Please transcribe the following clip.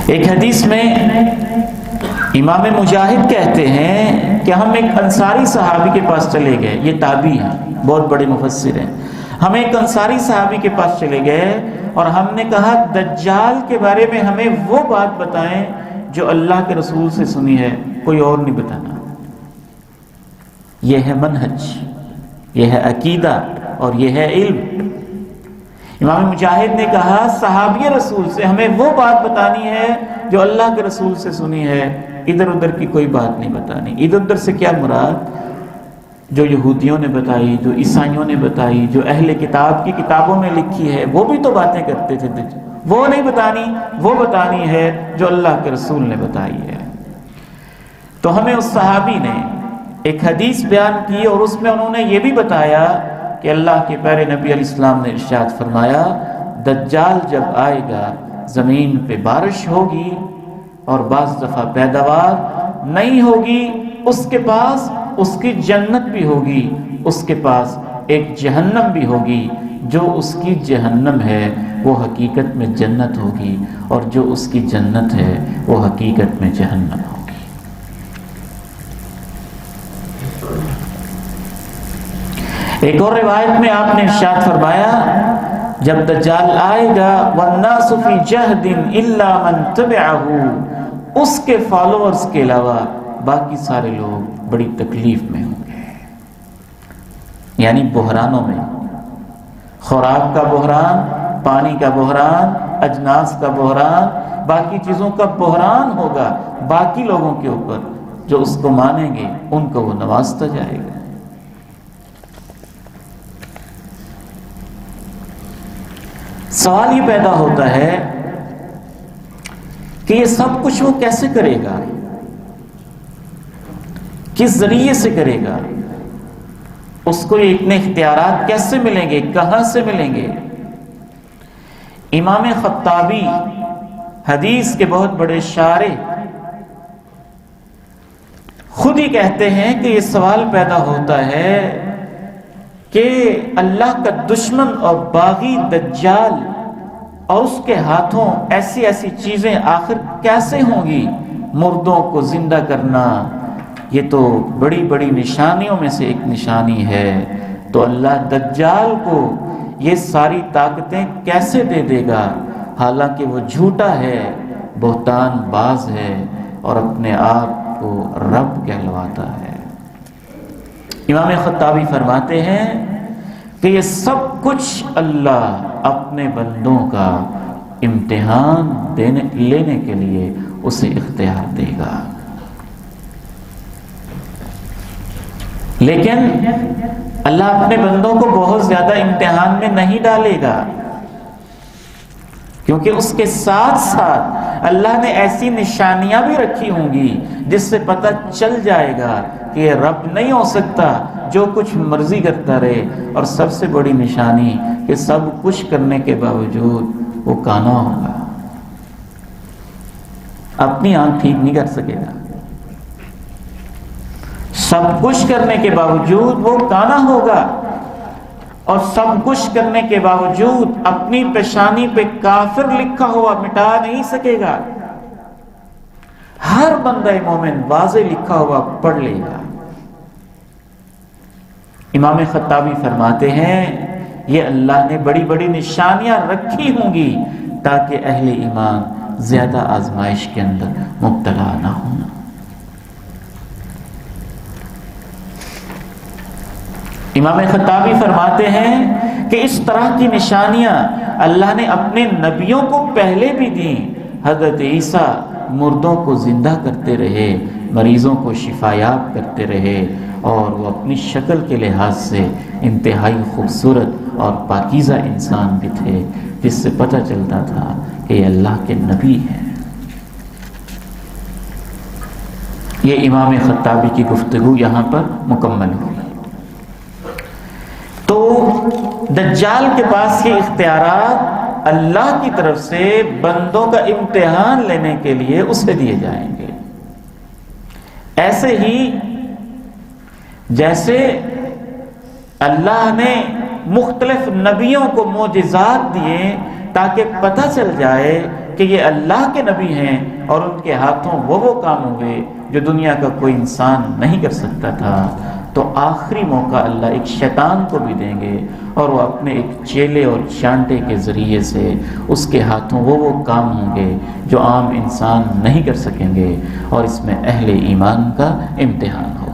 ایک حدیث میں امام مجاہد کہتے ہیں کہ ہم ایک انصاری صحابی کے پاس چلے گئے، یہ تابعی ہیں، بہت بڑے مفسر ہیں۔ ہم ایک انصاری صحابی کے پاس چلے گئے اور ہم نے کہا دجال کے بارے میں ہمیں وہ بات بتائیں جو اللہ کے رسول سے سنی ہے، کوئی اور نہیں بتانا۔ یہ ہے منہج، یہ ہے عقیدہ اور یہ ہے علم۔ امام مجاہد نے کہا صحابی رسول سے ہمیں وہ بات بتانی ہے جو اللہ کے رسول سے سنی ہے، ادھر ادھر کی کوئی بات نہیں بتانی۔ ادھر ادھر سے کیا مراد؟ جو یہودیوں نے بتائی، جو عیسائیوں نے بتائی، جو اہل کتاب کی کتابوں میں لکھی ہے، وہ بھی تو باتیں کرتے تھے، وہ نہیں بتانی، وہ بتانی ہے جو اللہ کے رسول نے بتائی ہے۔ تو ہمیں اس صحابی نے ایک حدیث بیان کی اور اس میں انہوں نے یہ بھی بتایا کہ اللہ کے پیارے نبی علیہ السلام نے ارشاد فرمایا دجال جب آئے گا زمین پہ بارش ہوگی اور بعض دفعہ پیداوار نہیں ہوگی، اس کے پاس اس کی جنت بھی ہوگی، اس کے پاس ایک جہنم بھی ہوگی، جو اس کی جہنم ہے وہ حقیقت میں جنت ہوگی اور جو اس کی جنت ہے وہ حقیقت میں جہنم ہوگی۔ ایک اور روایت میں آپ نے ارشاد فرمایا جب دجال آئے گا والناس فی جہد الا من تبعہ، اس کے فالوورز کے علاوہ باقی سارے لوگ بڑی تکلیف میں ہوں گے، یعنی بحرانوں میں، خوراک کا بحران، پانی کا بحران، اجناس کا بحران، باقی چیزوں کا بحران ہوگا باقی لوگوں کے اوپر، جو اس کو مانیں گے ان کو وہ نوازتا جائے گا۔ سوال یہ پیدا ہوتا ہے کہ یہ سب کچھ وہ کیسے کرے گا، کس ذریعے سے کرے گا، اس کو یہ اتنے اختیارات کیسے ملیں گے، کہاں سے ملیں گے؟ امام خطابی حدیث کے بہت بڑے شارح خود ہی کہتے ہیں کہ یہ سوال پیدا ہوتا ہے کہ اللہ کا دشمن اور باغی دجال اور اس کے ہاتھوں ایسی ایسی چیزیں آخر کیسے ہوں گی؟ مردوں کو زندہ کرنا یہ تو بڑی بڑی نشانیوں میں سے ایک نشانی ہے، تو اللہ دجال کو یہ ساری طاقتیں کیسے دے دے گا، حالانکہ وہ جھوٹا ہے، بہتان باز ہے اور اپنے آپ کو رب کہلواتا ہے۔ امام خطابی فرماتے ہیں کہ یہ سب کچھ اللہ اپنے بندوں کا امتحان لینے کے لیے اسے اختیار دے گا، لیکن اللہ اپنے بندوں کو بہت زیادہ امتحان میں نہیں ڈالے گا، کیونکہ اس کے ساتھ ساتھ اللہ نے ایسی نشانیاں بھی رکھی ہوں گی جس سے پتہ چل جائے گا کہ یہ رب نہیں ہو سکتا، جو کچھ مرضی کرتا رہے۔ اور سب سے بڑی نشانی کہ سب کچھ کرنے کے باوجود وہ کانا ہوگا، اپنی آنکھ ٹھیک نہیں کر سکے گا، سب کچھ کرنے کے باوجود وہ کانا ہوگا، اور سب کچھ کرنے کے باوجود اپنی پیشانی پہ کافر لکھا ہوا مٹا نہیں سکے گا۔ ہر بندہ مومن واضح لکھا ہوا پڑھ لے گا۔ امام خطابی فرماتے ہیں یہ اللہ نے بڑی بڑی نشانیاں رکھی ہوں گی تاکہ اہل ایمان زیادہ آزمائش کے اندر مبتلا نہ ہوں۔ امام خطابی فرماتے ہیں کہ اس طرح کی نشانیاں اللہ نے اپنے نبیوں کو پہلے بھی دیں۔ حضرت عیسیٰ مردوں کو زندہ کرتے رہے، مریضوں کو شفایاب کرتے رہے، اور وہ اپنی شکل کے لحاظ سے انتہائی خوبصورت اور پاکیزہ انسان بھی تھے، جس سے پتہ چلتا تھا کہ یہ اللہ کے نبی ہیں۔ یہ امام خطابی کی گفتگو یہاں پر مکمل ہوئی۔ تو دجال کے پاس یہ اختیارات اللہ کی طرف سے بندوں کا امتحان لینے کے لیے اسے دیے جائیں گے، ایسے ہی جیسے اللہ نے مختلف نبیوں کو معجزات دیے تاکہ پتہ چل جائے کہ یہ اللہ کے نبی ہیں اور ان کے ہاتھوں وہ کام ہوئے جو دنیا کا کوئی انسان نہیں کر سکتا تھا، تو آخری موقع اللہ ایک شیطان کو بھی دیں گے، اور وہ اپنے ایک چیلے اور چانٹے کے ذریعے سے اس کے ہاتھوں وہ کام ہوں گے جو عام انسان نہیں کر سکیں گے، اور اس میں اہل ایمان کا امتحان ہوگا۔